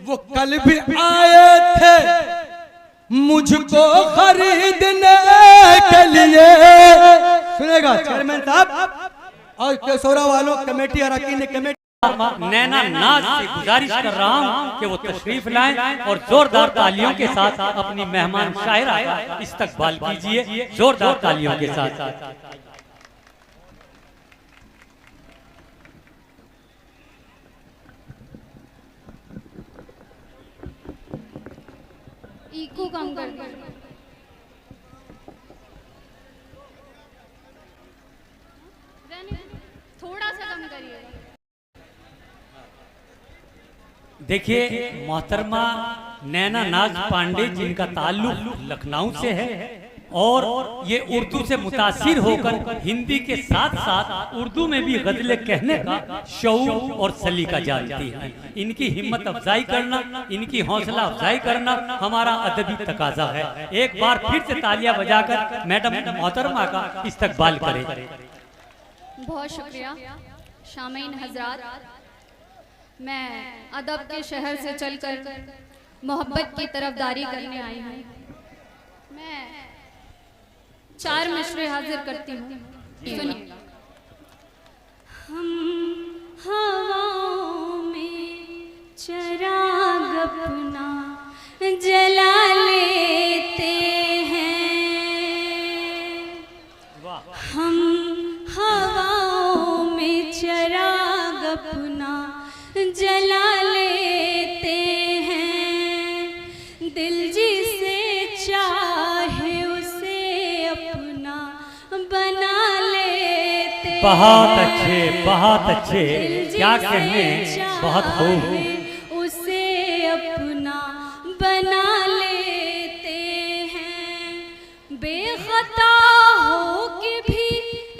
वो कल भी आए थे मुझको खरीदने के लिए। सुनेगा चेयरमैन साहब और केसौरा वालों कमेटी अरकान कमेटी, नैना नाज से गुजारिश कर रहा हूँ कि वो तशरीफ लाएं और जोरदार तालियों के साथ अपनी मेहमान शायरा का इस्तकबाल कीजिए, जोरदार तालियों के साथ। इको कम कर दो। थोड़ा सा कम करिए। देखिए मोहतरमा नैना नाज पांडे जिनका ताल्लुक लखनऊ से है और ये उर्दू से मुतासिर होकर हिंदी के साथ साथ उर्दू में भी गजलें कहने का शऊर और सलीका जानती हैं। इनकी हिम्मत अफजाई करना, इनकी हौसला अफजाई करना हमारा अदबी तकाजा है। एक बार फिर से तालियां बजाकर मैडम मोहतरमा का इस्तकबाल करें। बहुत शुक्रिया शामीन हजरात, मैं अदब के शहर से चलकर मोहब्बत की तरफदारी करने आई हूँ। मैं 4 मिसरे हाजिर करती हूँ, सुनिए। हम हवाओं में चिराग अपना जला लेते हैं, हम हवाओं में चिराग अपना जला लेते हैं, दिल जिसे चाहे उसे अपना बना लेते। बहुत अच्छे, बहुत अच्छे, क्या कहने, बहुत खूब। उसे अपना बना लेते हैं, बेखता हो के भी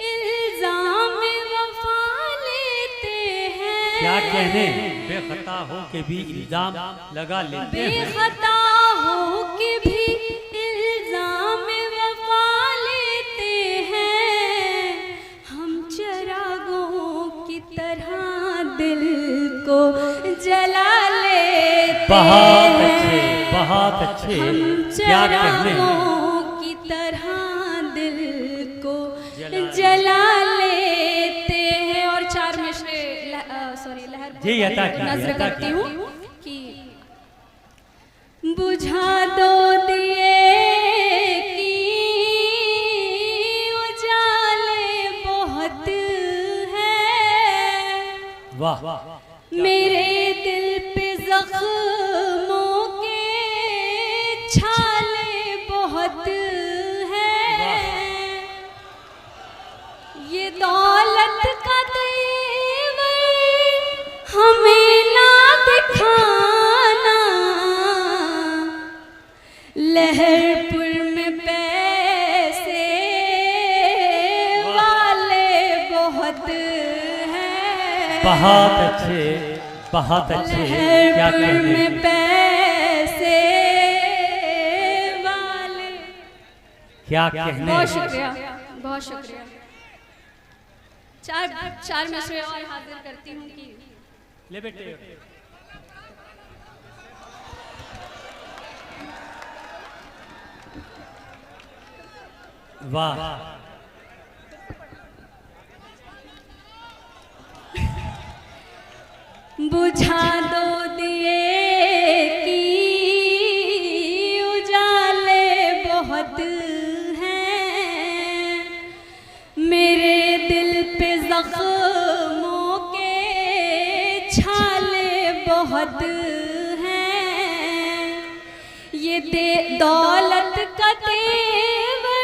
इल्जाम वफा लेते हैं। क्या कहने, बेखता हो के भी इल्जाम लगा लेते हैं, बेखता हो के भी इल्जाम वफा लेते हैं, हम चिरागों की तरह दिल को जला लेते। बहुत अच्छे, बहुत अच्छे, हम क्या कहने, चिरागों की तरह दिल को जला लेते हैं। और 4 मिसरे सॉरी लहर जी अता नज़र करती हूँ कि बुझा दो दिए की उजाले बहुत है, वाह, मेरे दिल पे जख्मों के छाले बहुत है, ये दौलत का तेवर हमें ना दिखाना, लहरपुर में पैसे वाले बहुत हैं, बहुत अच्छे, बहुत अच्छे, क्या लहरपुर कहने, में पैसे वाले। क्या कहने। बहुत शुक्रिया, बहुत शुक्रिया। 4 मिसरे और हाजिर करती हूँ कि ले बेटे। वाह, बुझा दो दिए की उजाले बहुत हैं, मेरे दिल पे जख्मों के छाले बहुत हैं, ये दौलत का तेवर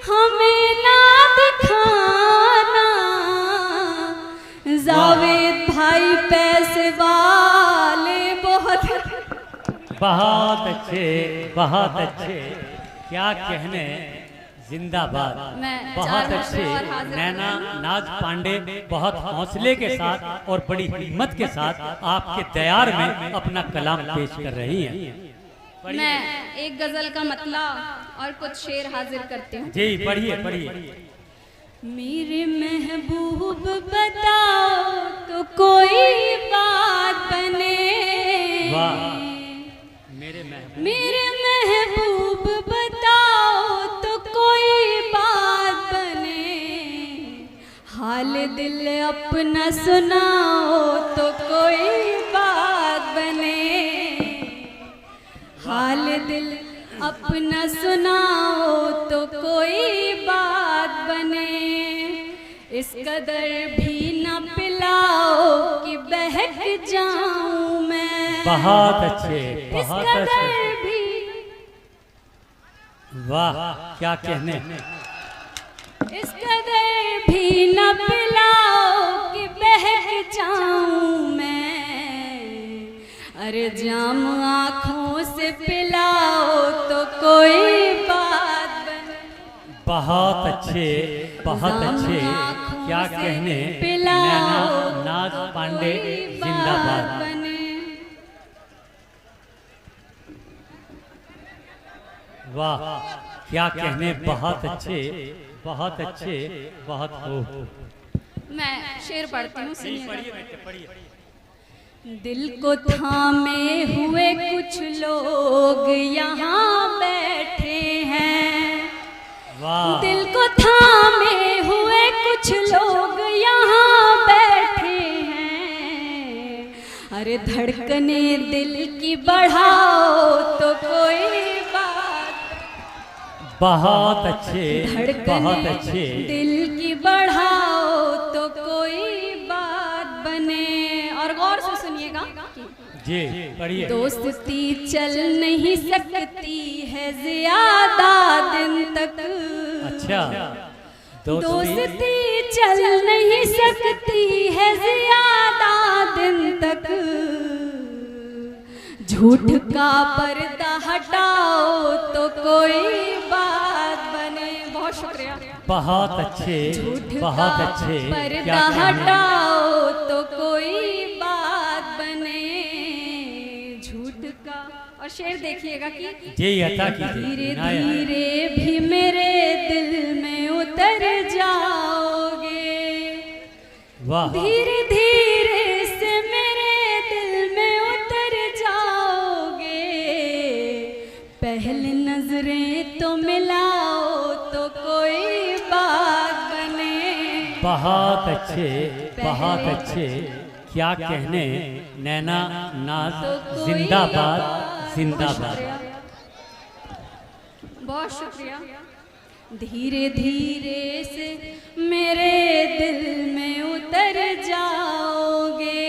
हमें ना दिखाना, जावेद भाई पैसे वाले बहुत। बहुत अच्छे, बहुत अच्छे, क्या कहने, जिंदाबाद। बहुत अच्छे, नैना नाज पांडे बहुत हौसले के साथ और बड़ी हिम्मत के साथ आपके दयार में अपना कलाम पेश कर रही हैं। मैं एक गजल का मतला और कुछ शेर हाजिर करती हूँ। जी पढ़िए, पढ़िए। मेरे महबूब बताओ तो कोई बात बने, वाह। मेरे महबूब बताओ तो कोई बात बने, हाल दिल अपना सुनाओ तो कोई बात बने, हाल दिल अपना सुनाओ तो कोई बात बने, इस कदर भी न पिलाओ कि बहक जाऊं मैं। बहुत अच्छे, इस बहुत कदर अच्छे, भी, वाह क्या कहने। इस कदर भी न पिलाओ कि बहक जाऊं मैं, अरे जाम आँखों से पिलाओ तो कोई बात बने। बहुत अच्छे, बहुत अच्छे, क्या कहने। नैना नाज पांडे जिंदाबाद। वाह क्या कहने, बहुत अच्छे, बहुत अच्छे, बहुत हो। मैं शेर पढ़ती हूँ, सुनिए। दिल को थामे हुए कुछ लोग यहाँ बैठे हैं, वाह। दिल को थामे हुए कुछ लोग यहाँ बैठे हैं, अरे धड़कने दिल की बढ़ाओ तो कोई बात, बहुत अच्छे, बहुत अच्छे, दिल की बढ़ाओ तो कोई बात बने। और गौर से सुनिएगा जी, पढ़िए। दोस्ती चल नहीं सकती है ज्यादा दिन तक, अच्छा, दोस्ती चल नहीं सकती है ज्यादा दिन तक, झूठ का पर्दा हटाओ तो कोई बात बने। बहुत शुक्रिया। बहुत अच्छे, बहुत अच्छे, पर्दा क्या कहने। हटाओ तो कोई बात बने, झूठ का। और शेर देखिएगा कि जी अता कीजिए। धीरे नाया। धीरे भी मेरे दिल में उतर जाओगे, वाह। धीरे धीरे से मेरे दिल में उतर जाओगे, पहले नजरें तो मिलाओ तो कोई बात बने। बहुत अच्छे, बहुत अच्छे, क्या कहने। नैना नाज जिंदाबाद, जिंदाबाद। बहुत शुक्रिया। धीरे धीरे से मेरे दिल में उतर जाओगे,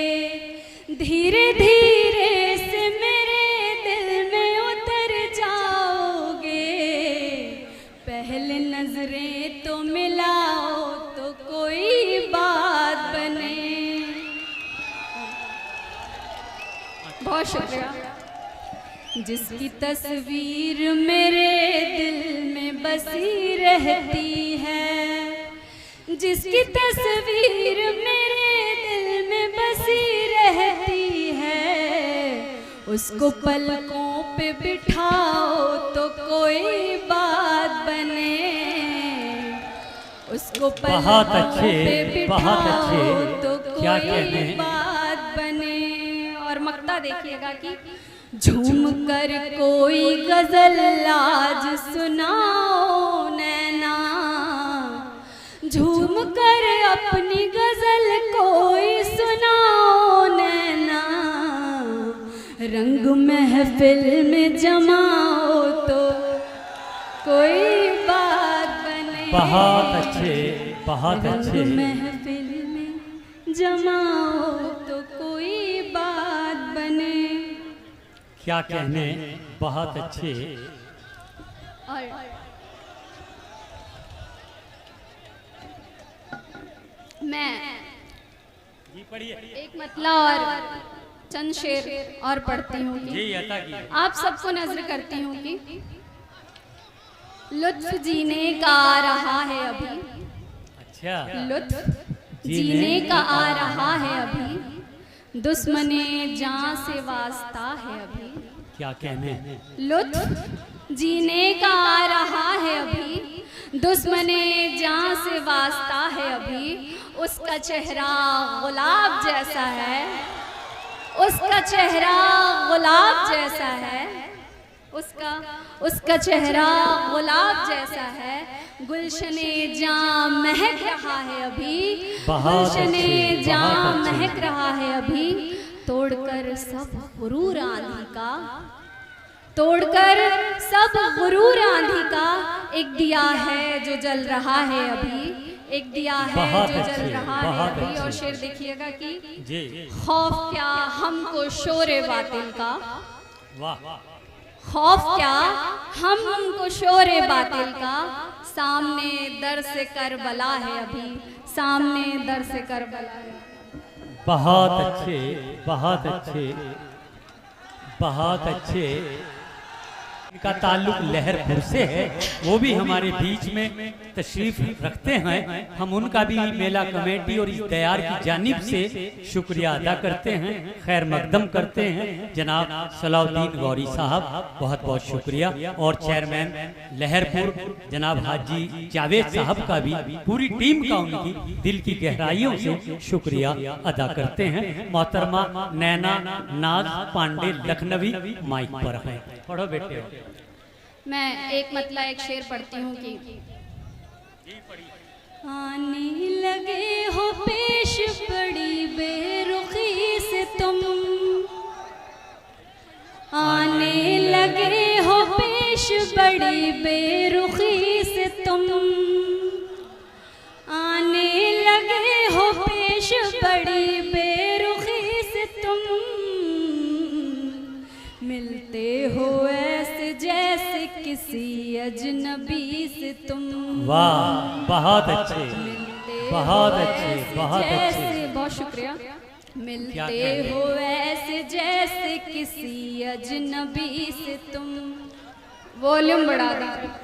धीरे धीरे से मेरे दिल में उतर जाओगे, पहले नजरें तो मिलाओ तो कोई बात बने। बहुत शुक्रिया। जिसकी तस्वीर मेरे दिल में बसी रहती है, जिसकी तस्वीर मेरे दिल में बसी रहती है, उसको पलकों पे बिठाओ तो कोई बात बने, उसको बहुत पलकों अच्छे, पे बहुत अच्छे, बिठाओ तो क्या कोई कहने। बात बने। और मक्ता देखिएगा कि झूम कर कोई गजल आज सुनाओ नैना, झूम कर अपनी गजल कोई सुनाओ नैना, रंग महफिल में जमाओ तो कोई बात बने। बहुत अच्छे, बहुत अच्छे, रंग महफिल में जमाओ तो कोई बात बने। क्या कहने। बहुत अच्छे। और मैं जी पढ़िए। एक मतला और चंद शेर और पढ़ती हूँ कि जी अता की। आप सबको नजर करती हूँ कि लुत्फ जीने का आ रहा है अभी, अच्छा, लुत्फ जीने का आ रहा है अभी, दुश्मने जान से वास्ता है अभी। क्या कहने। लुत्फ जीने का आ रहा है अभी, दुश्मने जान से वास्ता है अभी, उसका चेहरा गुलाब जैसा है, उसका चेहरा जैसा है, उसका चेहरा गुलाब जैसा है, गुलशने जां महक रहा है अभी, गुलशने जां महक रहा है अभी, तोड़कर सब गुरूर आंधी का, तोड़कर सब गुरूर आंधी का, एक दिया है जो जल रहा है अभी, एक दिया है जो जल रहा है अभी। और शेर देखिएगा कि खौफ क्या हमको शोरे बातिल का, खौफ क्या हमको शोरे बातिल का, सामने दर से करबला है अभी, सामने दर से करबला है। बहुत अच्छे, बहुत अच्छे, बहुत अच्छे। इनका ताल्लुक लहरपुर से है, वो भी हमारे बीच में तशरीफ रखते हैं। हम उनका भी मेला कमेटी और इस दयार की जानिब से शुक्रिया अदा करते हैं, खैर मकदम करते हैं। जनाब सलाउद्दीन गौरी साहब, बहुत बहुत शुक्रिया। और चेयरमैन लहरपुर जनाब हाजी जावेद साहब का भी, पूरी टीम का उनकी दिल की गहराइयों से शुक्रिया अदा करते हैं। मोहतरमा नैना नाज पांडे लखनवी माइक पर है। पढ़ो बेटे। मैं एक मतला एक शेर पढ़ती हूँ कि आने लगे हो पेश बड़ी बेरुखी से तुम, आने लगे हो पेश बड़ी बेरुखी से तुम, आने लगे हो पेश बड़ी बेरुखी से तुम, मिलते हो ऐसे जैसे किसी अजनबी से तुम। वाह, बहुत अच्छे, बहुत अच्छे, बहुत अच्छे, बहुत शुक्रिया। मिलते हो ऐसे जैसे किसी अजनबी से तुम। वॉल्यूम बढ़ा दीजिए।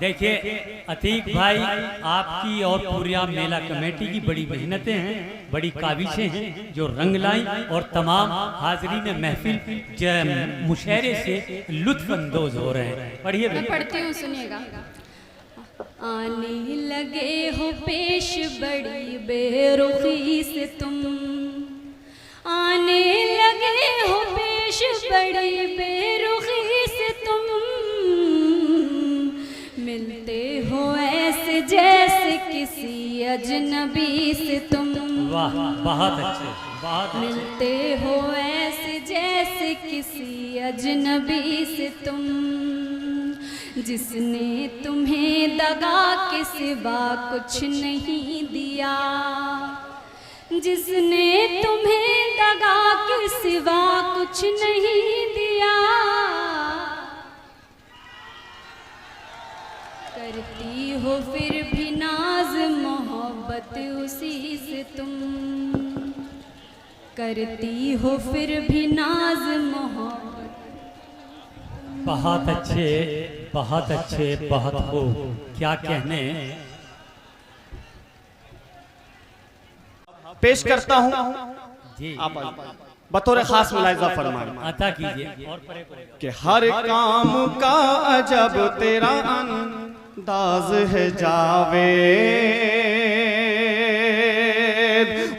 देखिए अतीक भाई, आपकी और पूरा मेला कमेटी की बड़ी मेहनतें हैं, बड़ी काविशें हैं जो रंग लाई, और तमाम हाजरीन महफिल मुशायरे से लुत्फ अंदोज हो रहे हैं। पढ़िए, मैं पढ़ती हूँ, सुनिएगा। आने लगे हो पेश बड़ी बेरुखी से तुम, आने लगे हो पेश बड़ी बेरुखी से तुम, मिलते हो ऐसे जैसे किसी अजनबी से तुम। वाह, बहुत अच्छे, बहुत अच्छे। मिलते हो ऐसे जैसे किसी अजनबी से तुम, जिसने तुम्हें दगा के सिवा कुछ नहीं दिया, जिसने तुम्हें दगा के सिवा कुछ नहीं दिया, करती हो फिर भी नाज मोहब्बत उसी से तुम, करती हो फिर भी नाज मोहब्बत। बहुत अच्छे, बहुत अच्छे, बहुत खूब, क्या कहने। पेश करता हूँ जी, आप बतौर खास मुलाहिजा फरमाएं अता कीजिए। और परे कि हर काम का अजब तेरा अंदाज है जावेद,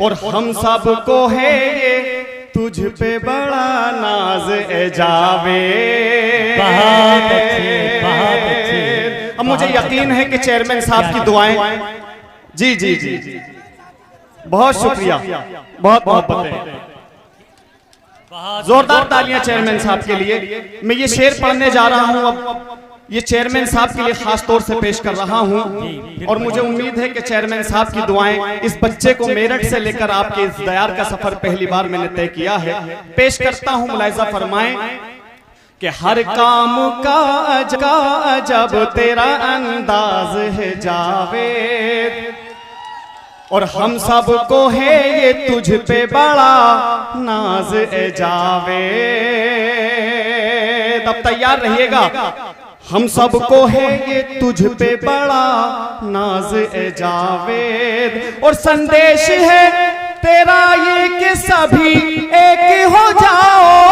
और हम सब को है ये तुझ पे बड़ा नाज है जावेद। बहुत अच्छे, बहुत अच्छे। अब मुझे यकीन है कि चेयरमैन साहब की दुआएं, जी जी जी जी, बहुत शुक्रिया, बहुत मोहब्बतें, जोरदार तालियां चेयरमैन साहब के लिए। मैं ये शेर पढ़ने जा रहा हूं, अब ये चेयरमैन साहब के लिए खास तौर से पेश कर रहा हूं, और मुझे उम्मीद है कि चेयरमैन साहब की दुआएं इस बच्चे को मेरठ से लेकर आपके इस दयार का सफर पहली बार मैंने तय किया है। पेश करता हूं, मुलाहिजा फरमाएं कि हर काम का अजब तेरा अंदाज है जावेद, और हम सब को है ये तुझ पे बड़ा नाज ए जावेद। अब तैयार रहिएगा। हम सब को है ये तुझ पे बड़ा नाज ए जावेद, और संदेश है तेरा ये कि सभी एक हो जाओ,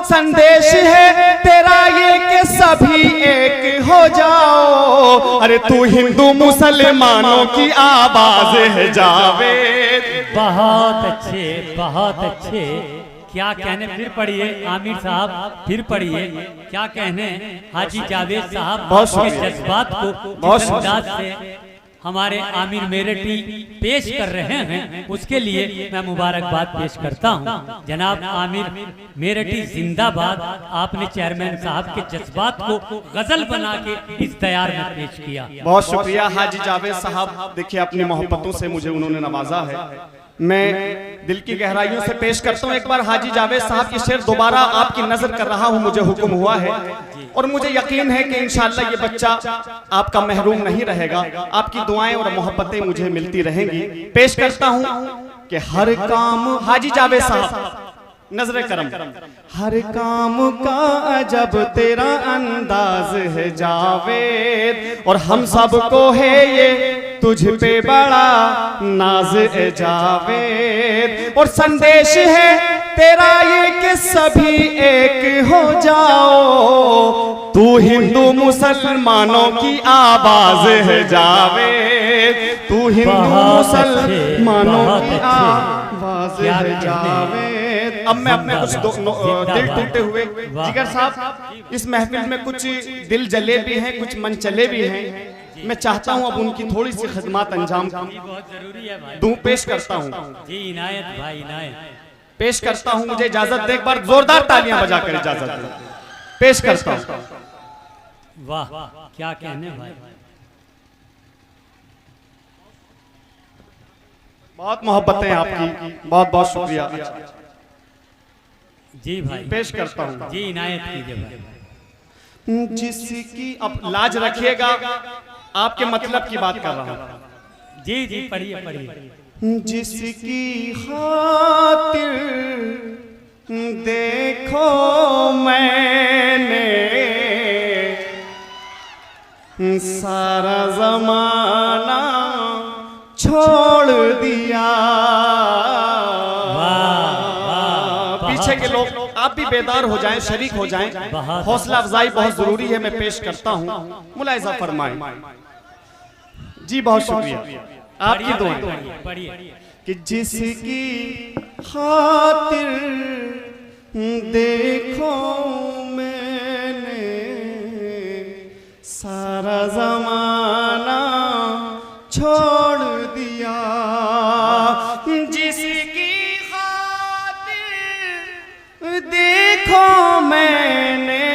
संदेश है तेरा ये कि सभी एक हो जाओ, अरे तू हिंदू मुसलमानों की आवाज है जावेद। बहुत अच्छे, बहुत अच्छे। क्या कहने, फिर पढ़िए आमिर साहब, फिर पढ़िए। क्या कहने हाजी जावेद साहब बहुत के शुक्रिया। जज्बात को बहुत जिस अंदाज से हमारे आमिर मेरठी पेश कर रहे हैं, उसके लिए मैं मुबारकबाद पेश करता हूं। जनाब आमिर मेरठी जिंदाबाद। आपने चेयरमैन साहब के जज्बात को गजल बना के इस दयार में पेश किया। बहुत शुक्रिया हाजी जावेद साहब। देखिए अपनी मोहब्बतों से मुझे उन्होंने नवाजा है। मैं दिल की गहराइयों से पेश करता हूँ एक बार हाजी जावेद साहब की शेर दोबारा आपकी नजर कर रहा हूँ। मुझे हुक्म हुआ है और मुझे यकीन है कि इंशाअल्लाह ये बच्चा आपका महरूम नहीं रहेगा। आपकी दुआएं और मोहब्बतें मुझे मिलती रहेंगी। पेश करता हूँ कि हर काम हाजी जावेद साहब नजरे करम, हर काम का जब तेरा अंदाज है जावेद, और हम सबको है ये तुझ पे बड़ा नाज है जावेद, और संदेश है तेरा ये कि सभी एक हो जाओ, तू हिंदू मुसलमानों की आवाज है जावेद, तू हिंदू मुसलमानों की आवाज है जावेद। अब मैं अपने कुछ दिल टूटे हुए जिगर साहब, इस महफिल में कुछ दिल जले भी हैं, कुछ मन चले भी हैं। मैं चाहता हूं अब उनकी थोड़ी सी खिदमत अंजाम दूं। पेश करता हूं जी इनायत भाई, इनायत पेश करता हूं। मुझे इजाजत दे, एक बार जोरदार तालियां बजाकर इजाजत दे। पेश करता हूं। वाह क्या कहने भाई, बहुत मोहब्बतें आपकी, बहुत बहुत शुक्रिया। जी भाई पेश करता हूं। जी इनायत कीजिए भाई। जिसकी अब लाज रखिएगा, आपके मतलब की बात कर रहा हूं। जी जी पढ़िए पढ़िए। जिसकी खातिर देखो मैंने सारा जमाना छोड़ दिया। पीछे के लोग आप भी बेदार हो जाएं, शरीक हो जाएं। हौसला अफजाई बहुत जरूरी है। मैं पेश करता हूं, मुलाहिजा फरमाएं। जी बहुत शुक्रिया आपकी दुआएं। पढ़िए कि जिसकी खातिर देखो मैंने सारा जमाना छोड़ दिया, जिसकी खातिर देखो मैंने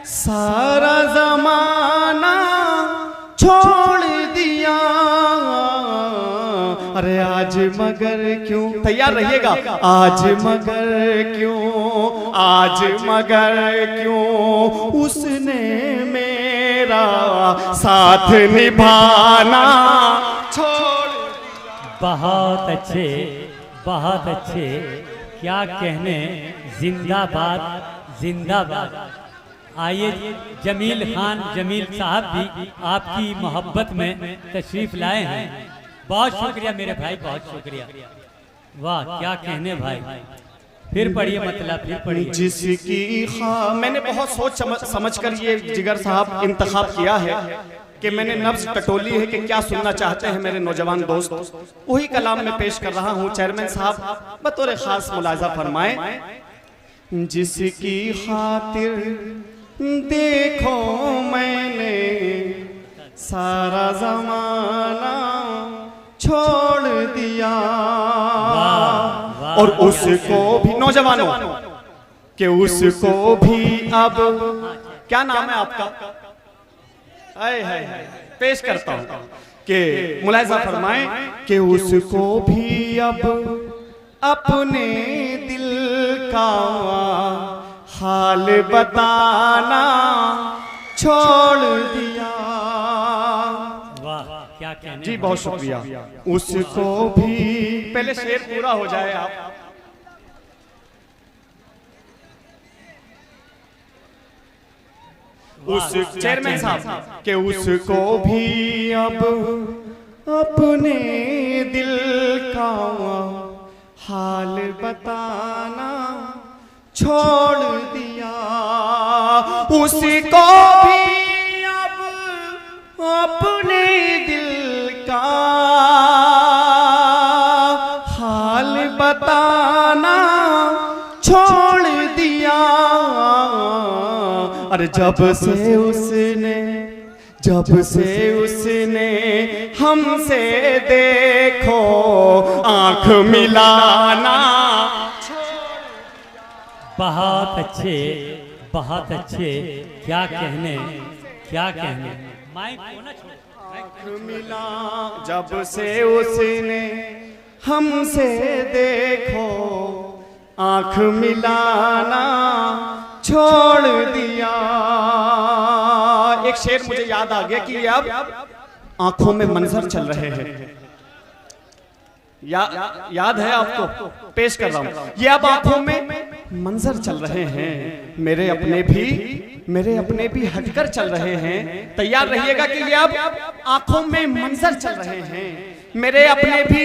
सारा जमाना छोड़ दिया। अरे आज मगर क्यों, तैयार रहिएगा, आज मगर क्यों, आज मगर क्यों उसने मेरा साथ निभाना छोड़ दिया। बहुत अच्छे, बहुत अच्छे। क्या कहने, जिंदाबाद जिंदाबाद। आइए जमील खान जमील साहब भी आपकी मोहब्बत में तशरीफ लाए हैं। बहुत शुक्रिया मेरे भाई, बहुत शुक्रिया। वाह क्या कहने भाई, फिर पढ़िए मतलब, फिर पढ़िए। जिसकी मैंने बहुत सोच समझ कर ये जिगर साहब इंतखाब किया है कि मैंने नब्ज टटोली है कि क्या सुनना चाहते हैं मेरे नौजवान दोस्त। वही कलाम में पेश कर रहा हूँ। चेयरमैन साहब बतौर खास मुलाजा फरमाएं। जिसकी खातिर देखो मैंने सारा जमाना छोड़ दिया, और उसको भी, नौजवानों कि उसको भी अब, क्या नाम है आपका? हाय हाय पेश करता हूं कि मुलाहिजा फरमाएं कि उसको भी अब अपने दिल का हाल बताना छोड़ दिया। वाह क्या कहने जी बहुत शुक्रिया। उसको भी, पहले शेर पूरा हो जाए आप। उस चेयरमैन साहब के उसको भी अब अपने दिल का हाल बताना छोड़ दिया, उसको भी अब अपने दिल का हाल बताना छोड़ दिया। अरे जब से उसने हमसे देखो आंख मिलाना। बहुत अच्छे, बहुत अच्छे। क्या कहने, क्या कहने। माइक को ना छोड़ो। आंख मिला जब से उसने हमसे देखो आंख मिलाना छोड़ दिया। एक शेर मुझे याद आ गया कि अब आंखों में मंजर चल रहे हैं। याद है आपको? पेश कर रहा हूं। ये अब आंखों में मंजर चल रहे हैं, मेरे अपने भी हटकर चल रहे हैं। तैयार रहिएगा कि ये अब आंखों में मंजर चल रहे हैं, मेरे अपने भी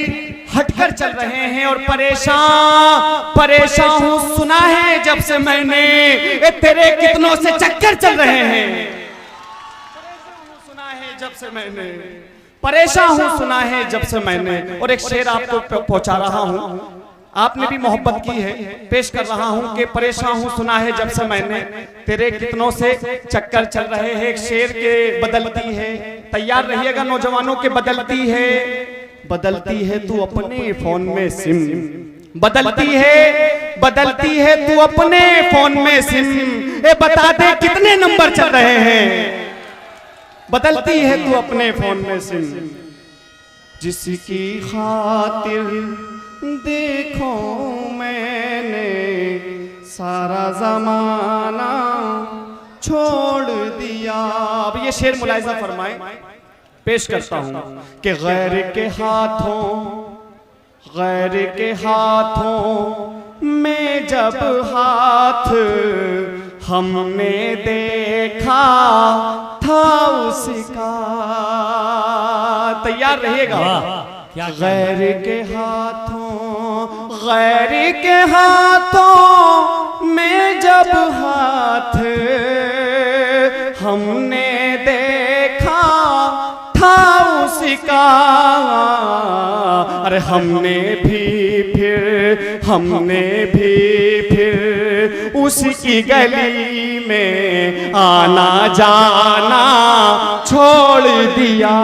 हटकर चल रहे हैं। और परेशान हूं सुना है जब से मैंने तेरे कितनों से चक्कर चल रहे हैं। सुना है जब से मैंने, परेशान हूं सुना है जब से मैंने। और एक शेर आपको पहुंचा रहा हूं, आपने भी मोहब्बत की है, पेश कर रहा हूं कि परेशान हूं सुना है जब से मैंने तेरे कितनों से चक्कर चल रहे हैं। एक शेर के बदलती है, तैयार रहिएगा नौजवानों के, बदलती है तू अपने फोन में सिम, बदलती है तू अपने फोन में सिम। ए बता दे कितने नंबर चल रहे हैं। बदलती है तू अपने फोन में सिम, जिसकी खातिर देखो मैंने सारा जमाना छोड़ दिया। अब ये शेर मुलाहिजा फरमाए, पेश करता हूं कि गैर के हाथों में जब हाथ हमने देखा था उसका। तैयार रहिएगा। गैर के हाथों में जब हाथ हमने देखा था उसका। अरे हमने भी फिर उसकी गली में आना जाना छोड़ दिया।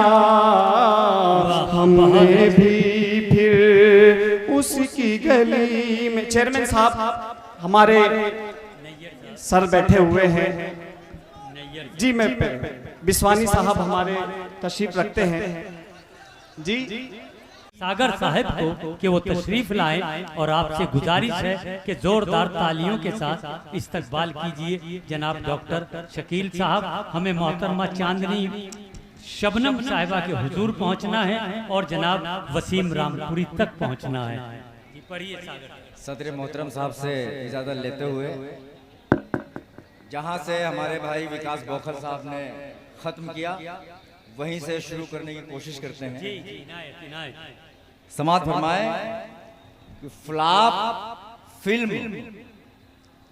हमने भी फिर उसकी गली में। चेयरमैन साहब हमारे सर बैठे हुए हैं जी, मैं बिस्वानी साहब हमारे तशरीफ रखते हैं जी। सागर साहब को कि वो तशरीफ लाएं और आपसे गुजारिश है कि जोरदार तालियों के साथ इस्तकबाल कीजिए जनाब डॉक्टर शकील साहब। हमें मोहतरमा चांदनी शबनम साहिबा के हुजूर पहुंचना है और जनाब वसीम रामपुरी तक पहुंचना है। पढ़िए सागर। सदर मोहतरम साहब से इजाज़त लेते हुए जहां से हमारे भाई विकास बौखर साहब ने ख़त्म किया वहीं से शुरू करने की कोशिश करते हैं। जी जी, इनायत इनायत। समाज फरमाए कि फ्लॉप फिल्म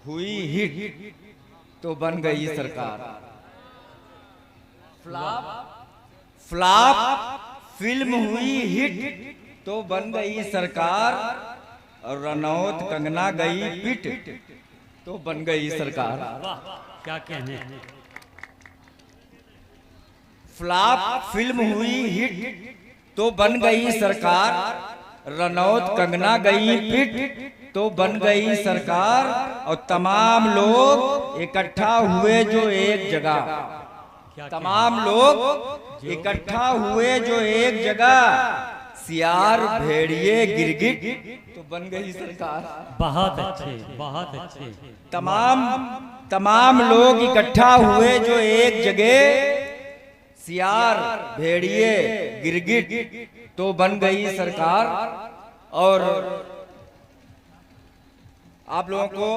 हुई हिट तो बन गई सरकार। फ्लॉप फिल्म हुई हिट तो बन गई सरकार और रनौत कंगना गई पिट तो बन गई सरकार। क्या कहने। फ्लॉप फिल्म हुई हिट तो बन गई सरकार, रनौत कंगना गई पिट तो बन गई सरकार। और तमाम लोग इकट्ठा हुए जो एक जगह, तमाम लोग इकट्ठा हुए जो एक जगह, सियार भेड़िए गिरगिट तो बन गई सरकार। बहुत अच्छे, बहुत अच्छे। तमाम लोग इकट्ठा हुए जो एक जगह, सियार भेड़िए गिरगिट तो बन गई सरकार। और आप लोगों को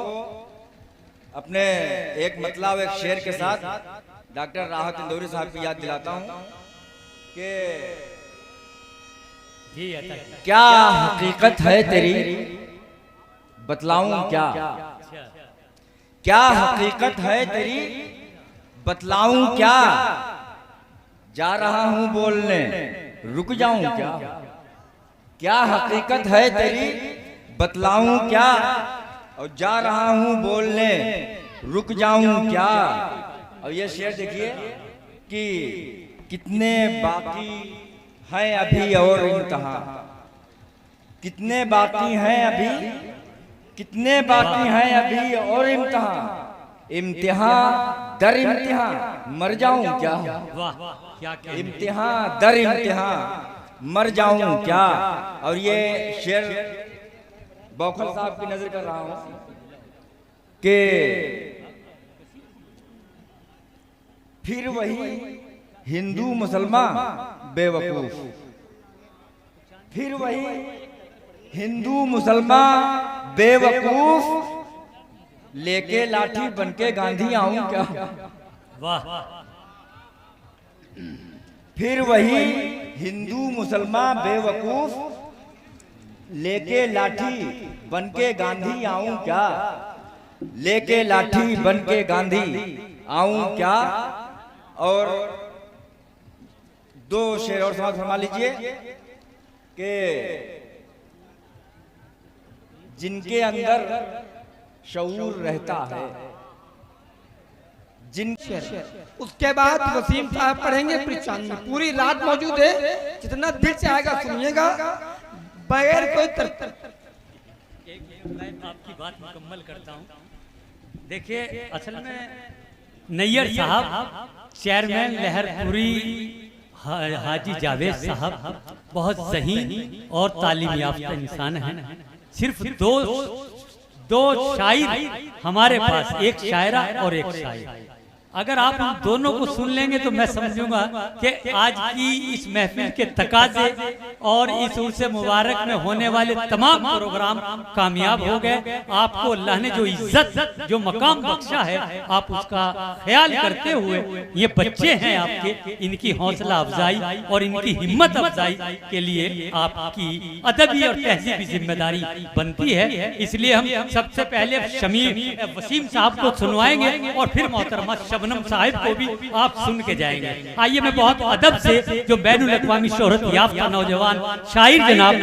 अपने एक मतलब एक शेर के साथ डॉक्टर राहत इंदौरी साहब की याद दिलाता हूं कि क्या हकीकत है तेरी बतलाऊं क्या, क्या हकीकत है तेरी बतलाऊं क्या, जा रहा हूं बोलने, रुक जाऊं क्या? क्या हकीकत है तेरी, बतलाऊं क्या? और जा रहा हूं बोलने, रुक जाऊं क्या? और ये शेर देखिए कि कितने बाकी हैं अभी और इम्तिहां, कितने बाकी हैं अभी, कितने बाकी हैं अभी और इम्तिहां, इम्तिहां दर इम्तिहां, मर जाऊं क्या? वाह क्या क्या इम्तिहां दर इम्तिहां, मर जाऊं क्या? और ये शेर बौखल साहब की नजर कर रहा हूं कि फिर वही हिंदू मुसलमान बेवकूफ, फिर वही हिंदू मुसलमान बेवकूफ, लेके लाठी बनके गांधी आऊं क्या? वाह फिर वही हिंदू मुसलमान बेवकूफ, लेके लाठी बनके गांधी आऊं क्या? लेके लाठी बनके गांधी आऊं क्या? और दो शेर और समाज फरमा लीजिए कि जिनके अंदर शऊर रहता है, जिन उसके बाद वसीम साहब पढ़ेंगे पृष्ठान में, पूरी रात मौजूद है, जितना दिल से आएगा सुनिएगा बगैर कोई मैं आपकी बात मुकम्मल करता हूँ। देखिए असल में नैयर साहब, चेयरमैन लहरपुरी हाजी जावेद साहब बहुत ज़हीन और तालीम याफ्ता इंसान हैं। सिर्फ दो शायर हमारे पास, एक शायरा और एक शायर। अगर आप उन दोनों को सुन लेंगे तो मैं समझूंगा कि आज की इस महफिल के तकाजे और इस उर्स मुबारक में होने वाले तमाम प्रोग्राम कामयाब हो गए। आपको अल्लाह ने जो इज्जत, जो मकाम बख्शा है, आप उसका ख्याल करते हुए ये बच्चे हैं आपके, इनकी हौसला अफजाई और इनकी हिम्मत अफजाई के लिए आपकी अदबी और तहजीबी जिम्मेदारी बनती है। इसलिए हम सबसे पहले शमीर वसीम साहब को सुनवाएंगे और फिर मोहतरमा शबनम साहिब को भी आप सुन के जाएंगे। आइए मैं बहुत अदब से जो बैनुल अक़वामी शोहरत याफ्ता नौजवान शायर जनाब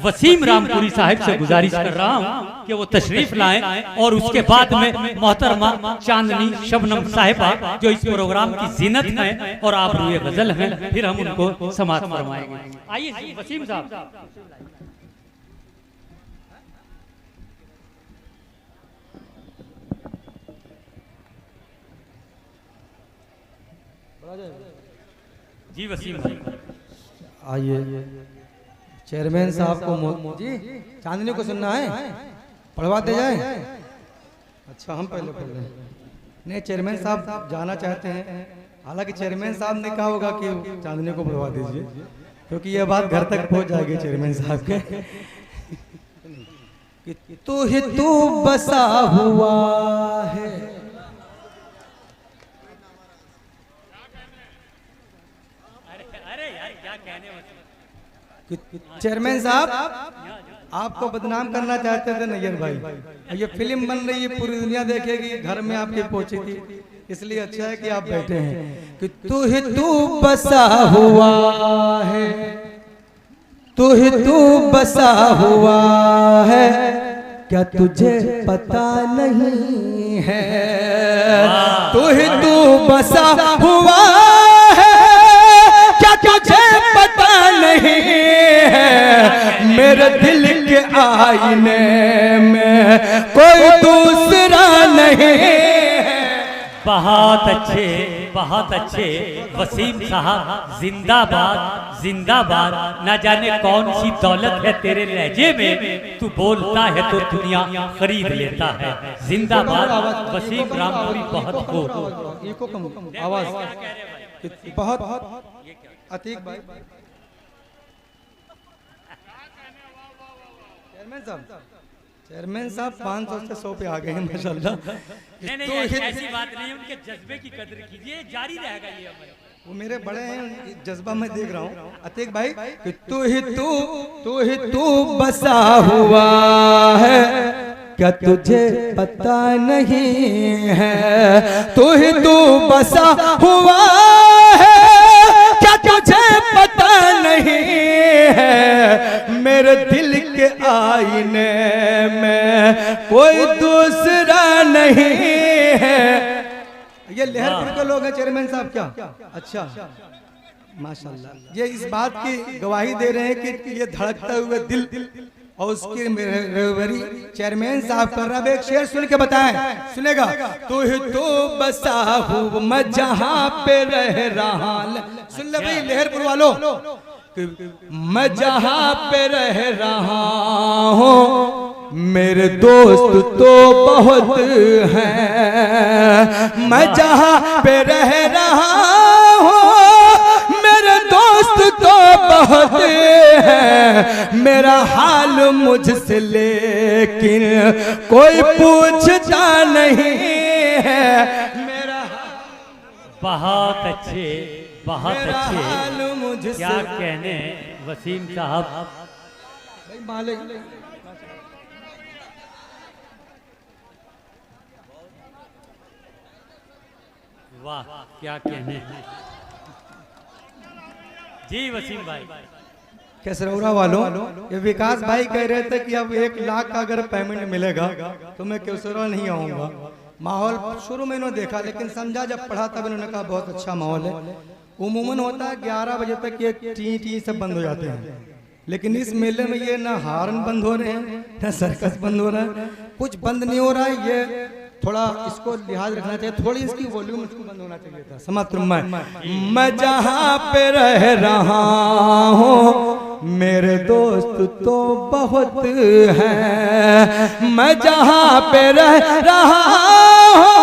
वसीम रामपुरी साहिब से गुजारिश कर रहा हूँ कि वो तशरीफ लाएं और उसके बाद में मोहतरमा चांदनी शबनम साहिबा जो इस प्रोग्राम की जीनत है और आप रूए गजल हैं, फिर हम उनको समाअत फरमाएंगे। आइए वसीम साहब। जी वसीम भाई आइए, चेयरमैन साहब को जी चांदनी को सुनना है, पढ़वाते जाए। अच्छा हम पहले पढ़ रहे हैं। नहीं, चेयरमैन साहब जाना चाहते हैं, हालांकि चेयरमैन साहब ने कहा होगा कि चांदनी को पढ़वा दीजिए, क्योंकि यह बात घर तक पहुंच जाएगी चेयरमैन साहब के। कि तू ही तू बसा हुआ है, चेयरमैन साहब आपको बदनाम करना चाहते थे नैयर भाई। ये फिल्म बन रही है, पूरी दुनिया देखेगी, घर में आपके पहुंची थी, इसलिए अच्छा है कि आप बैठे हैं। कि तू ही तू बसा हुआ है, तू ही तू बसा हुआ है, क्या तुझे पता नहीं है? तू ही तू बसा हुआ है, क्या तुझे पता नहीं है? मेरे दिल के आईने में कोई दूसरा नहीं है। बहुत अच्छे वसीम साहब, जिंदाबाद जिंदाबाद। ना जाने कौन सी दौलत है तेरे लहजे में, तू बोलता है तो दुनिया खरीद लेता है। जिंदाबाद वसीम रामपुरी। बहुत खूब आवाज बहुत अतीक भाई। चेयरमैन साहब 500 से 100 पे आ गए हैं माशाल्लाह। नहीं ऐसी बात नहीं, उनके जज्बे की कदर कीजिए, जारी रहेगा ये अमल। वो मेरे बड़े हैं, जज्बा मैं देख रहा हूँ। अतीक भाई कि तू ही तू बसा हुआ है, क्या तुझे पता नहीं है? तू ही तू बसा हुआ है, क्या तुझे पता नहीं है मेरे दिल के आईने में कोई दूसरा नहीं है। ये लहरपुर के लोग हैं चेयरमैन साहब क्या? अच्छा माशाल्लाह, ये इस बात की गवाही दे रहे हैं कि ये धड़कता हुआ दिल और उसकी रेवरी चेयरमैन साहब कर रहा है। एक शेर सुन के बताएं, सुनेगा? तू ही तो बसा हूँ मैं जहाँ पे रह रहा, सुन ले भाई लहरपुर वालों, मैं जहाँ पे रह रहा हूँ मेरे दोस्त तो बहुत हैं, मैं जहाँ पे रह रहा हूँ मेरे दोस्त तो बहुत है, मेरा हाल मुझसे लेकिन कोई पूछता नहीं है, मेरा बहुत अच्छे, बहुत अच्छे। हाल मुझसे क्या कहने वसीम साहब। मालिक वाह, क्या कहने। जी वसीम भाई। केसरौरा वालों, ये विकास भाई कह रहे थे कि अब 1 लाख का अगर पेमेंट मिलेगा तो मैं केसरौरा नहीं आऊंगा। माहौल शुरू में इन्होंने देखा, लेकिन समझा जब पढ़ा तब इन्होंने कहा बहुत अच्छा माहौल है। उमूमन होता है 11 बजे तक ये टी टी सब बंद हो जाते हैं, लेकिन इस मेले में ये ना हार्न बंद हो रहे हैं ना सर्कस बंद हो रहा है, कुछ बंद नहीं हो रहा है। ये थोड़ा इसको लिहाज रखना चाहिए, थोड़ी इसकी वॉल्यूम इसको बंद होना चाहिए था। समाप्त। मैं जहाँ पे रह रहा हूँ मेरे दोस्त तो बहुत हैं, मैं जहाँ पे रह रहा हूँ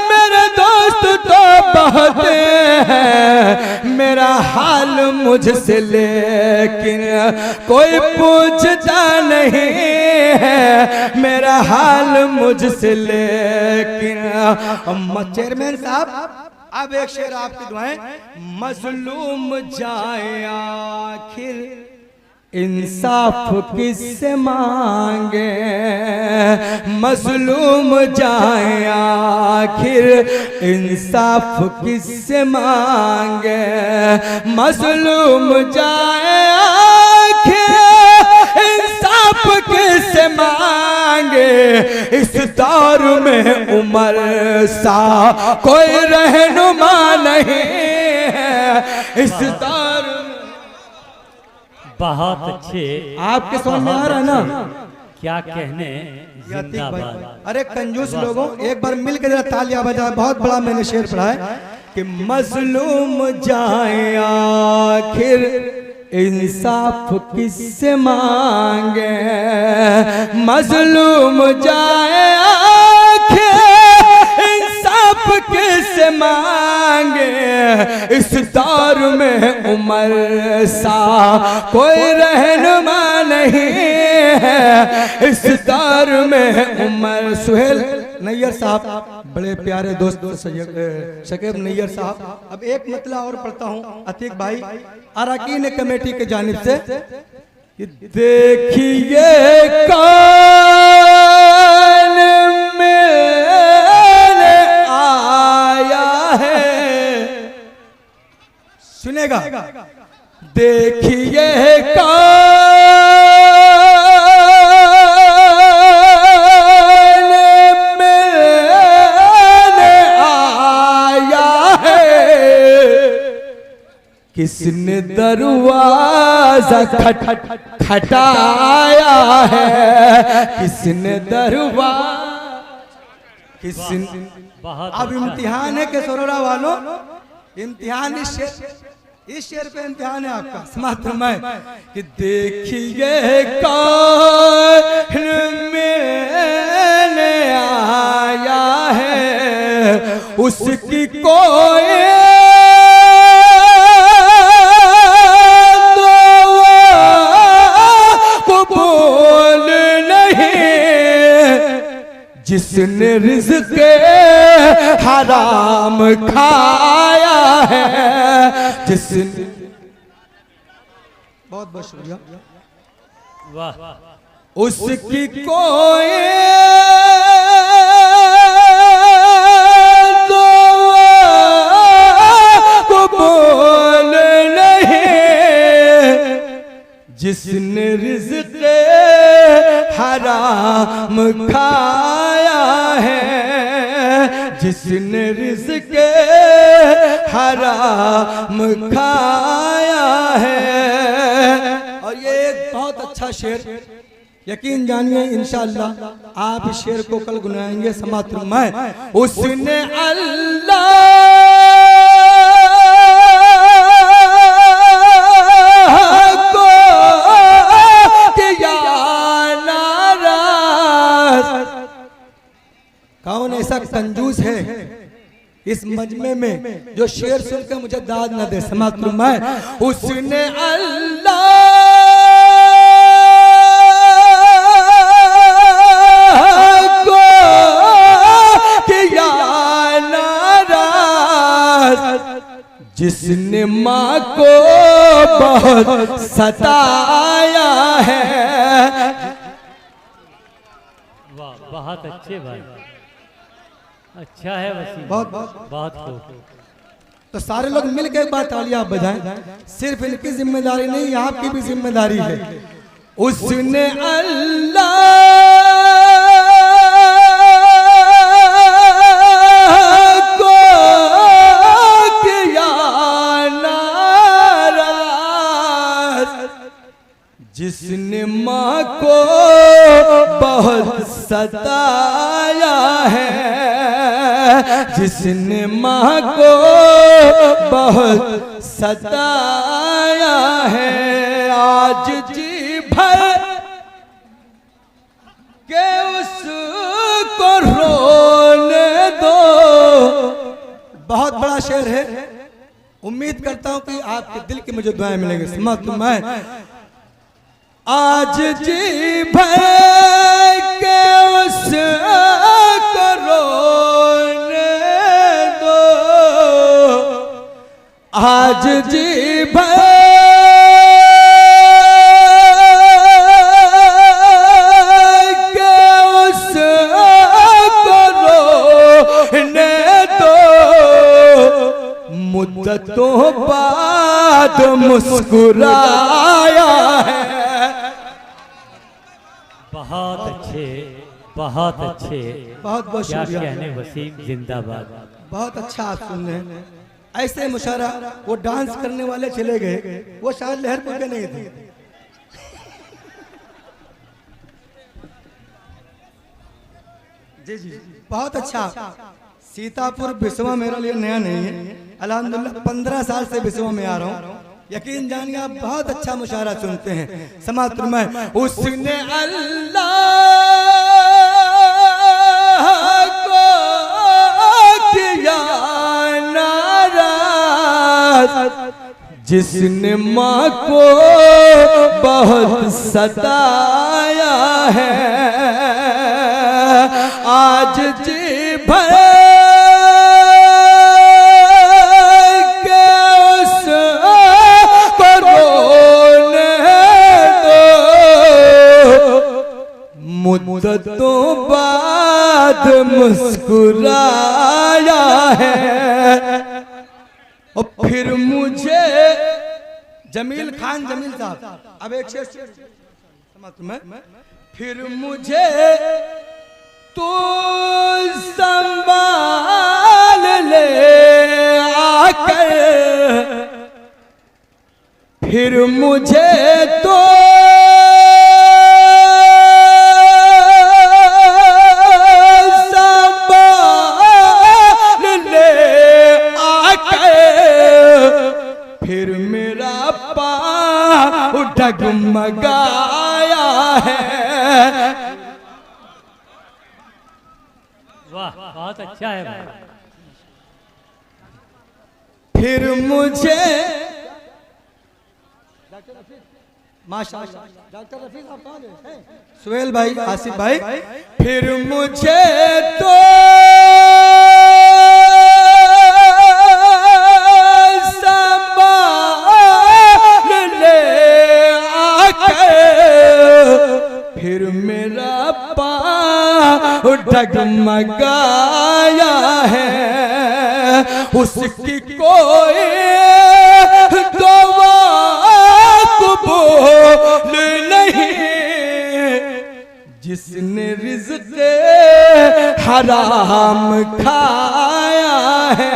मेरे दोस्त तो बहुत हैं, मेरा हाल मुझसे लेकिन कोई पूछता नहीं है, मेरा हाल मुझसे लेकिन। चेयरमैन साहब अब एक शेर आपकी दुआएं। मजलूम जाए आखिर इंसाफ किससे मांगे, मजलूम जाए आखिर इंसाफ किससे मांगे, मजलूम जाए आखिर इंसाफ किससे मांगे, इस दौर में उमर सा कोई रहनुमा नहीं है, इस दौर में। बहुत अच्छे। आपके समझ में आ रहा है ना? क्या कहने। जिंदाबाद। अरे कंजूस लोगों, एक बार मिल के जरा तालियां बजाए। बहुत बड़ा मैंने शेर पढ़ा है कि मजलूम जाए आखिर इंसाफ किससे मांगे, मजलूम जाए आखिर इंसाफ किससे मांगे, इस दौर में उमर सा कोई रहनुमा नहीं है, इस दौर में उमर। सुहेल नैयर साहब बड़े प्यारे दोस्त शकीब नैयर साहब। अब एक मतला और पढ़ता हूँ अतीक भाई अरकान कमेटी के जानिब से। देखिए कौन मेरे आया है, सुनेगा? देखिए किसने दरवाजा खटाया है, किसने किसने। अब इम्तिहान है केसरौरा वालों, इम्तिहान इस शेर पे इम्तिहान है आपका। समाप्त में कि देखिए कौन मेरे आया है, उसकी कोई जिसने रिज़्क़ हराम खाया है, जिसने। बहुत बहुत शुक्रिया। वाह। उसकी कोई कबूल जिसने रिज़्क़ हराम खाया है, जिसने रिज़्क़ हराम खाया है। और ये एक बहुत अच्छा शेर, यकीन जानिए इंशाअल्लाह आप इस शेर को कल गुनगुनाएंगे। समात फरमाए, उसने अल्लाह को किया नाराज़। कौन ऐसा कंजूस है इस मजमे में जो शेर सुनकर मुझे दाद न दे। समात फरमाए, उसने अल्लाह जिसने माँ को बहुत सताया है। वाह, बहुत अच्छे भाई, अच्छा है वसीम, बहुत खूब। तो सारे लोग मिलकर एक बार तालियां बजाएं। सिर्फ इनकी जिम्मेदारी नहीं, आपकी भी जिम्मेदारी है। उसने अल्लाह जिसने माँ को बहुत सताया है, जिसने माँ को बहुत सताया है। आज जी भर के उसको रोने दो। बहुत बड़ा शेर है, उम्मीद करता हूँ कि आपके दिल की मुझे दुआएं मिलेंगी। समाप्त मैं आज जी भर के उसको रोने दो, आज जी भर के उसको रोने दो। मुद्दतों बाद मुस्कुराया है। बहुत अच्छे, बहुत अच्छे, बहुत बहुत क्या शुक्रिया। कहने वसीम, जिंदाबाद। बहुत अच्छा आप सुन रहे हैं। ऐसे मुशारा वो डांस करने वाले चले गए, वो शायद लहरपुर के नहीं थे। जी जी बहुत अच्छा। सीतापुर बिस्वा मेरे लिए नया नहीं है, अल्हम्दुलिल्लाह 15 साल से बिस्वा में आ रहा हूँ। यकीन जानिए आप बहुत अच्छा मुशारा सुनते हैं। समात फरमाए, उसने अल्लाह को किया नाराज़, जिसने माँ को बहुत सताया है। आज जी भर मुद्दतों बाद मुस्कुराया है। और फिर मुझे जमील खान, जमील साहब अब एक शेर तुम्हें, फिर मुझे तू संभाल ले आकर, फिर मुझे तो फिर मेरा पाँव डगमगाया है। वाह, बहुत अच्छा है भाई। फिर मुझे माशाअल्लाह डॉक्टर रफीक साहब कहाँ गए? सुहेल भाई, आसिफ भाई। फिर मुझे तो फिर मेरा पाँव डगमगाया है। उसकी कोई दुआ कबूल जिसने रिज़्क़ हराम खाया है,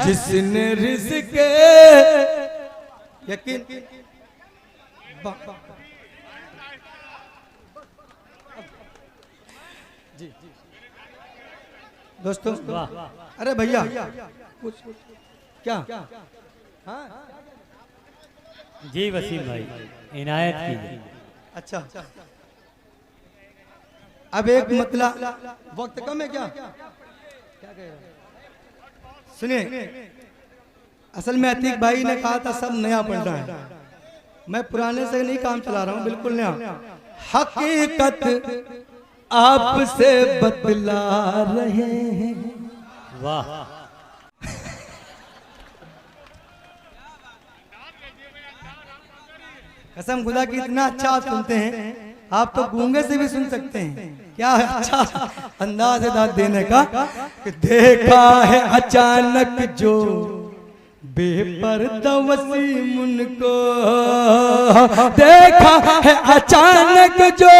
जिसने रिज़्क़ यकीन दोस्तों, अरे भैया कुछ क्या? हाँ जी वसीम भाई इनायत कीजिए। अच्छा, अब एक मतलब वक्त कम है क्या? सुनिए, असल में अतीक भाई ने कहा था सब नया पढ़ना है। मैं पुराने से नहीं काम चला रहा हूँ, बिल्कुल नया। हकीकत आपसे बतला रहे हैं। वाह, कसम खुदा की इतना अच्छा आप सुनते हैं, आप तो गूंगे से भी सुन सकते हैं। क्या अच्छा अंदाज है दाद देने का। कि देखा है अचानक जो बेपर्दा वसीम उनको, देखा है अचानक जो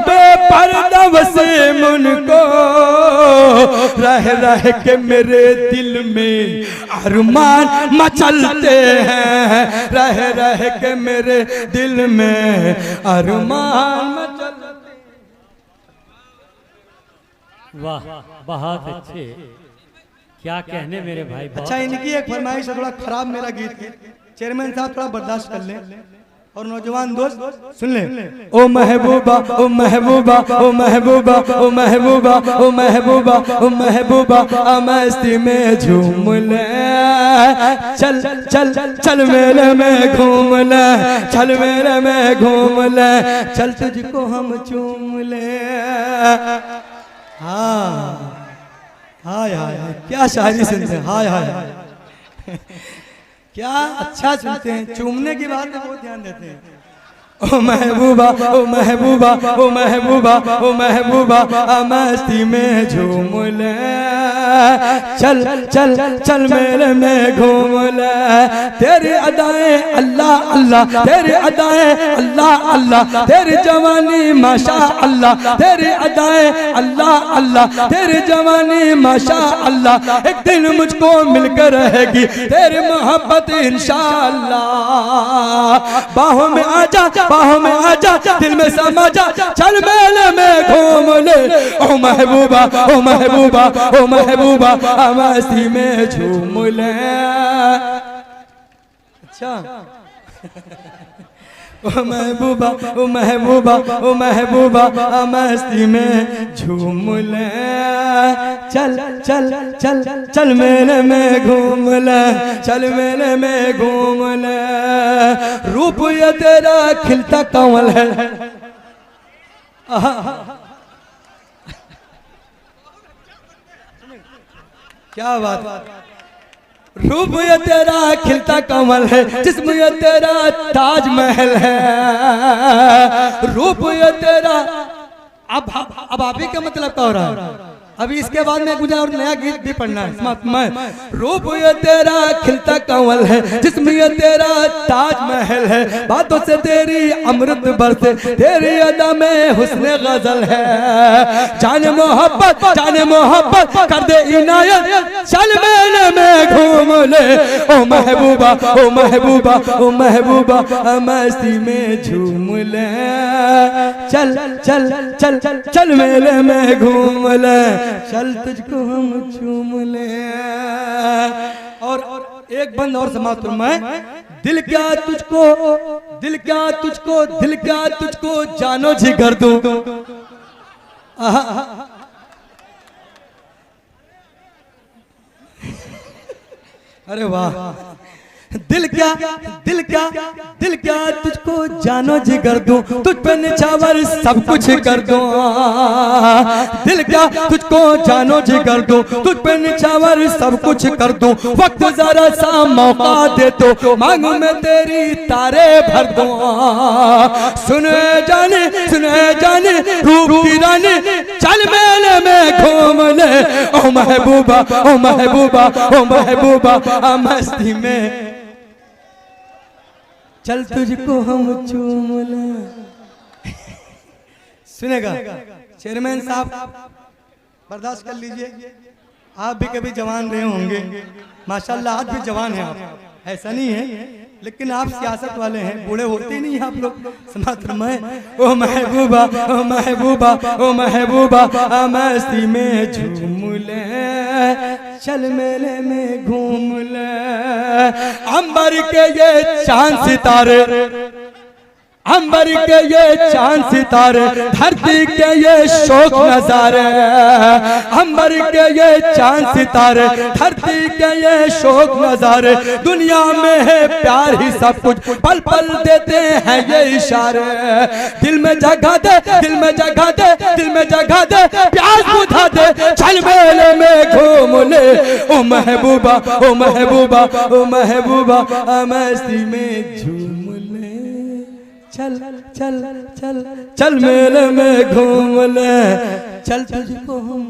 बेपर्दा वसीम उनको, रह रह के मेरे दिल में अरमान मचलते हैं, रह रह के मेरे दिल में अरमान मचलते। वाह, बहुत अच्छे, क्या कहने मेरे भाई। अच्छा, इनकी एक फरमाइश है, थोड़ा खराब मेरा गीत है, चेयरमैन साहब थोड़ा बर्दाश्त कर लें। और नौजवान दोस्त सुन ले। ओ महबूबा, ओ महबूबा, ओ महबूबा, ओ महबूबा, ओ महबूबा, ओ महबूबा, मस्ती में झूम ले, चल चल चल मेले में घूम ले, चल मेले में घूम ले, चल तुझको हम चूम ले। हाँ हाय हाय, क्या शायरी सुनते हैं, हाय हाय क्या अच्छा सुनते हैं। चूमने की बात में बहुत ध्यान देते हैं। ओ महबूबा, ओ महबूबा, ओ महबूबा, ओ महबूबा, मस्ती में झूम ले, चल चल चल मेले में घूम ले, तेरी अदाएं अल्लाह अल्लाह, तेरी अदाएं अल्लाह अल्लाह, तेरी जवानी माशा अल्लाह, तेरी अदाएं अल्लाह अल्लाह, तेरी जवानी माशा अल्लाह। एक दिन मुझको मिलकर रहेगी तेरी मोहब्बत इंशाअल्लाह। बाहों में आजा, बाहों में आजा, दिल में समा जा, चल मेले में घूम ले। ओ महबूबा, ओ महबूबा, ओ महबूबा, मस्ती में झूम ले। अच्छा ओ महबूबा, ओ महबूबा, ओ महबूबा, मस्ती में झूम ले, चल चल चल चल मेले में घूम ले, चल मेले में घूम ले। रूप ये तेरा खिलता कमल है, क्या बात। रूप ये तेरा खिलता कमल है, जिस्म ये तेरा ताजमहल है। रूप ये तेरा अब आप ही का मतलब क्या हो रहा है? अभी इसके बाद में मुझे और नया गीत भी पढ़ना है। रूप ये तेरा खिलता कंवल है, जिसमें ये तेरा ताजमहल है। बातों से तेरी अमृत बरसे, तेरी अदा में हुस्न गजल है। जाने मोहब्बत कर दे इनायत, चल मेले में घूम ले। ओ महबूबा, ओ महबूबा, ओ महबूबा, मस्ती में झूम ले, चल चल चल चल मेले में घूम ले, चल तुझको हम चूम ले। और एक बंद और समाप्त मैं, दिल क्या तुझको, दिल क्या तुझको, दिल क्या तुझको जानो जिगर दूं। अरे वाह, दिल क्या, दिल क्या, दिल क्या तुझको जानो जिगर दूं, तुझ पे निछावर सब कुछ कर दूं। दिल क्या तुझको जानो जिगर दूं, तुझ पे निछावर सब कुछ कर दूं। वक्त जरा सा मौका दे तो मांगू मैं तेरी तारे भर दूं। सुने जाने रूप की रानी, चल मेले में घूम ले। ओ महबूबा, ओ महबूबा, ओ महबूबा, मस्ती में चल तुझको हम चूम लें। सुनेगा चेयरमैन साहब, बर्दाश्त कर लीजिए, आप भी कभी जवान रहे होंगे, माशाल्लाह आज भी जवान हैं आप, ऐसा नहीं है, लेकिन आप सियासत वाले हैं, बूढ़े होते ही नहीं आप लोग। समात्र में ओ महबूबा, ओ महबूबा, ओ महबूबा, मस्ती में झूम ले, चल मेले में घूम ले, अंबर के ये चांद सितारे, अंबर के ये चांद सितारे, धरती के ये शोक नजारे, अंबर के ये चांद सितारे, धरती के ये शोक नजारे, दुनिया में है प्यार ही सब कुछ, पल पल देते हैं ये इशारे, दिल में जगह दे, दिल में जगह दे, दिल में जगह दे, प्यास बुझा दे, चल मेले में घूम ले, ओ महबूबा, ओ महबूबा, ओ महबूबा, मस्ती में झूम ले, चल चल चल चल मेले में घूम ले, चल तुझको हम।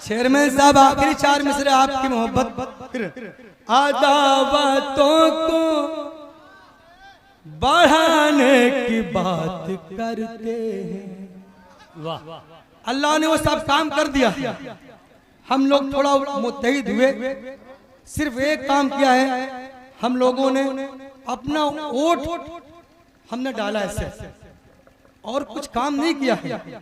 चेयरमैन साहब आखिरी 4 मिसरे आपकी मोहब्बत, अदावतों को बढ़ाने की बात करते हैं। वाह, अल्लाह ने वो सब काम कर दिया, हम लोग थोड़ा मुत्तहिद हुए, सिर्फ एक काम किया है, हम लोगों ने अपना वोट हमने डाला ऐसे, और कुछ काम नहीं किया है,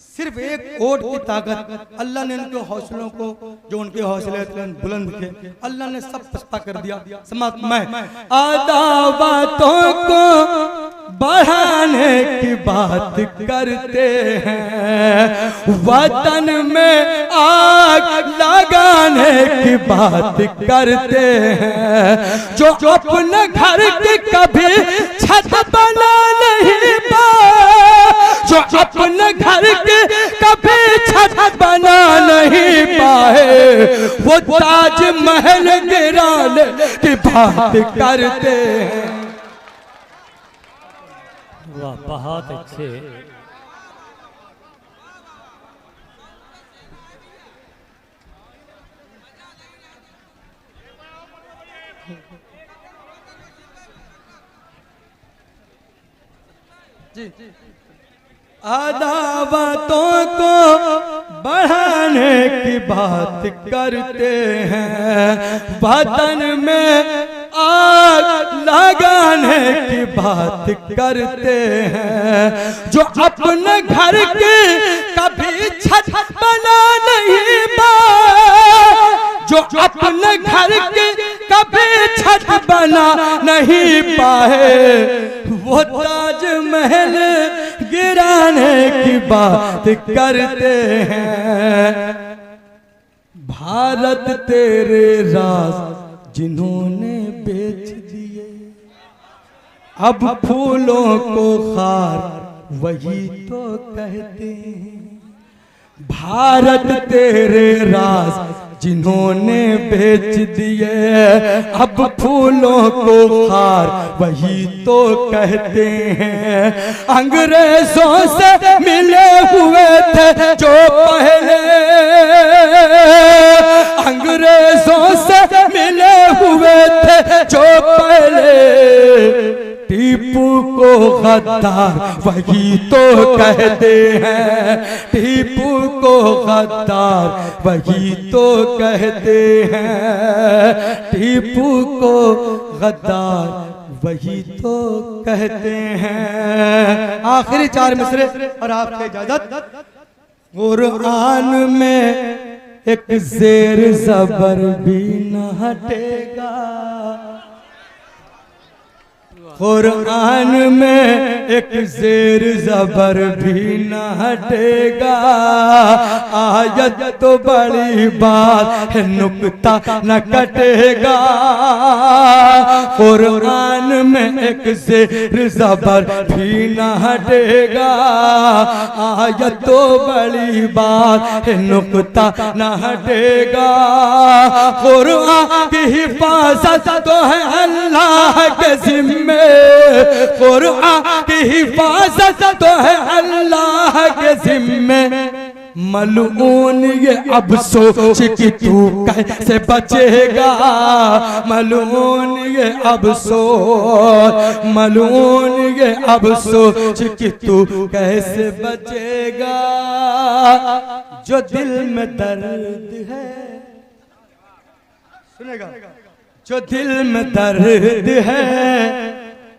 सिर्फ एक वोट की ताकत। अल्लाह ने उनके हौसलों को, जो उनके हौसले बुलंद थे, अल्लाह ने सब पस्ता कर दिया। समाप्त में अदावतों को बढ़ाने की बात करते हैं, वतन में आग लगाने की बात करते हैं, जो अपने घर की कभी छत बना नहीं पाए, जो अपने घर की कभी छत बना नहीं पाए, वो ताजमहल गिराने की बात करते हैं। वाह, बहुत अच्छे। अदावतों को बढ़ाने की बात करते हैं, वतन में आग लगाने की बात करते हैं, जो अपने घर की कभी छत बना नहीं पाए, जो अपने घर की कभी छत बना नहीं पाए, वो ताजमहल गिराने की बात करते हैं। भारत तेरे राज जिन्होंने बेच दिए, अब फूलों को खार वही तो कहते हैं। भारत तेरे राज जिन्होंने बेच दिए, अब फूलों को खार वही तो कहते हैं। अंग्रेजों से मिले हुए थे जो पहले, अंग्रेजों से मिले हुए थे जो पहले, टीपू को गद्दार वही तो कहते हैं, टीपू को गद्दार वही तो कहते हैं, टीपू को गद्दार वही तो कहते हैं। आखिरी 4 मिसरे और आपसे इजाजत। कुरान में एक ज़ेर ज़बर भी न हटेगा, कुरान में एक ज़ेर ज़बर भी न हटेगा, आयत तो बड़ी बात है नुक्ता न कटेगा, कुरान में एक ज़ेर ज़बर भी न हटेगा, आयत तो बड़ी बात है नुक्ता न हटेगा, कुरान की हिफाजत तो है अल्लाह के ज़िम्मे, कुरान की हिफाजत तो है अल्लाह के ज़िम्मे, मलून ये अब सोच कि तू कैसे बचेगा, मलून ये अब सोच, मलून ये अब सोच कि तू कैसे बचेगा। जो दिल में दर्द है, सुनेगा, जो दिल में दर्द है।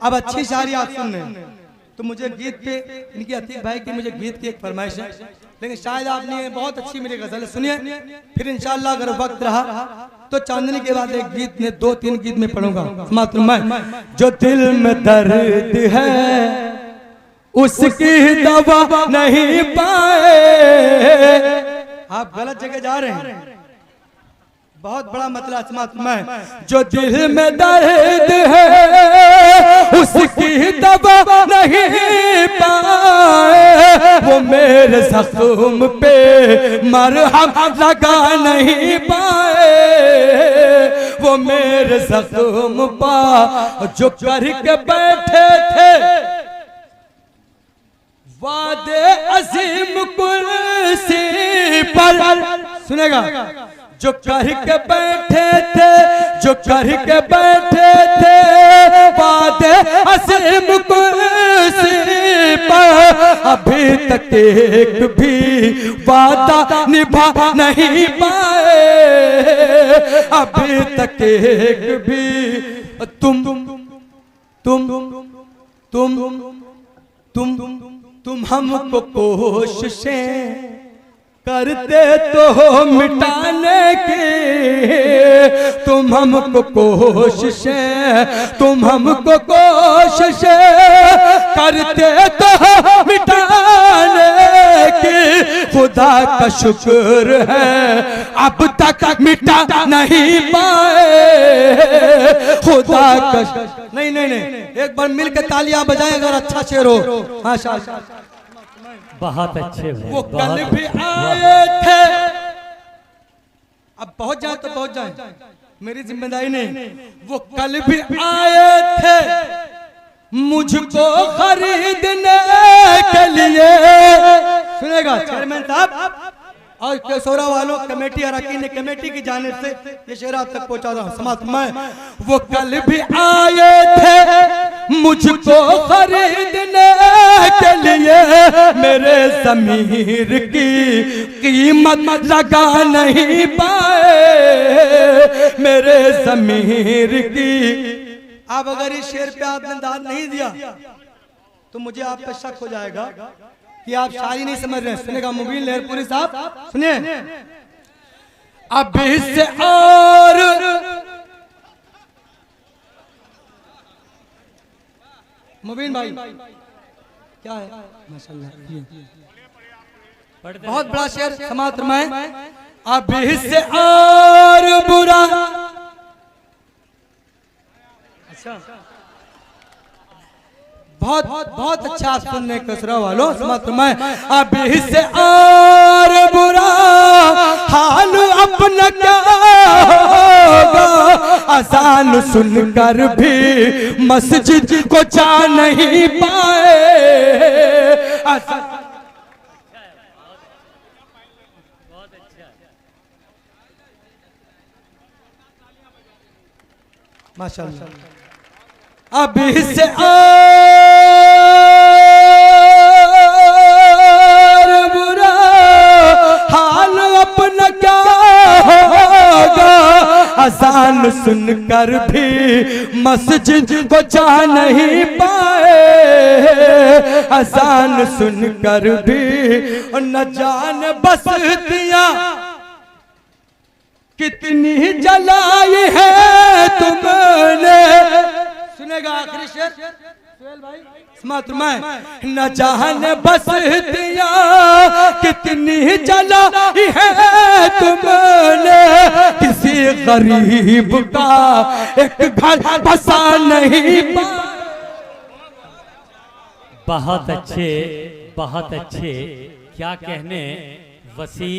अब अच्छी शायरी आप सुन लें। तो मुझे गीत पे इनकी अतीक भाई की मुझे गीत की एक फरमाइश है, लेकिन शायद आपने बहुत अच्छी मेरी गजल सुनिए, फिर इंशाल्लाह अगर वक्त रहा तो चांदनी के बाद एक गीत में 2-3 गीत में पढ़ूंगा। मात्र मैं, जो दिल में दर्द है उसकी दवा नहीं पाए। आप गलत जगह जा रहे हैं, बहुत बड़ा मतलब समाप्त में। जो दिल में दर्द है उसकी दवा नहीं पाए, वो मेरे जख्म पे मरहम लगा नहीं पाए, वो मेरे जख्म पा जो करके बैठे थे वादे अजीम कुर्सी पर, सुनेगा, जो करके बैठे थे, जो करके बैठे थे वादे अजीम कुर्सी पर, अभी तक एक भी वादा निभा नहीं पाए, अभी तक एक भी। तुम हमको कोशिशें करते तो हो मिटाने की, तुम हमको कोशिशें, तुम हमको कोशिशें करते तो हो मिटाने की। खुदा का शुक्र है अब तक मिटा नहीं पाए, खुदा का नहीं, एक बार मिल के तालियां बजाएं अगर अच्छा शेर हो। माशाअल्लाह, बहुत अच्छे, वो कल भी आए थे, अब पहुंच जाए तो पहुंच जाए, मेरी जिम्मेदारी नहीं। वो कल भी आए थे मुझको खरीदने के लिए, सुनेगा चेयरमैन साहब और केसौरा वालों कमेटी अरकान ने कमेटी की जानिब से ये शेर आप तक पहुंचा रहा हूं। समाप्त मैं, वो कल भी आए थे मुझको खरीदने के लिए, मेरे ज़मीर की कीमत लगा नहीं पाए, मेरे ज़मीर की। अब अगर इस शेर पे आपने दाद नहीं दिया तो मुझे आप पे शक हो जाएगा कि आप शायरी नहीं समझ रहे हैं। सुनेगा मुबीन लहरपुरी साहब, सुनिए, अब इससे और मुबीन भाई क्या है, माशाल्लाह बहुत बड़ा शेर समाप्त में। अब इससे और बुरा, अच्छा बहुत बहुत अच्छा आप सुनने कसरा वालों, समाप्त में। अब इससे और बुरा हाल अपना क्या होगा, अज़ान सुनकर भी मस्जिद को जा नहीं पाए। माशाअल्लाह, अब इससे और बुरा हाल अपना क्या होगा, अज़ान सुनकर भी मस्जिद को जा नहीं पाए, अज़ान सुनकर भी न जान बस्तियां कितनी जलाई है तुमने। सुनेगा आखिरी शेर सुहेल भाई, समाप्त में। न जाने बस्तियां कितनी जलाई है तुमने, किसी गरीब का एक घर बसा नहीं पा। बहुत अच्छे, बहुत अच्छे, क्या कहने वसी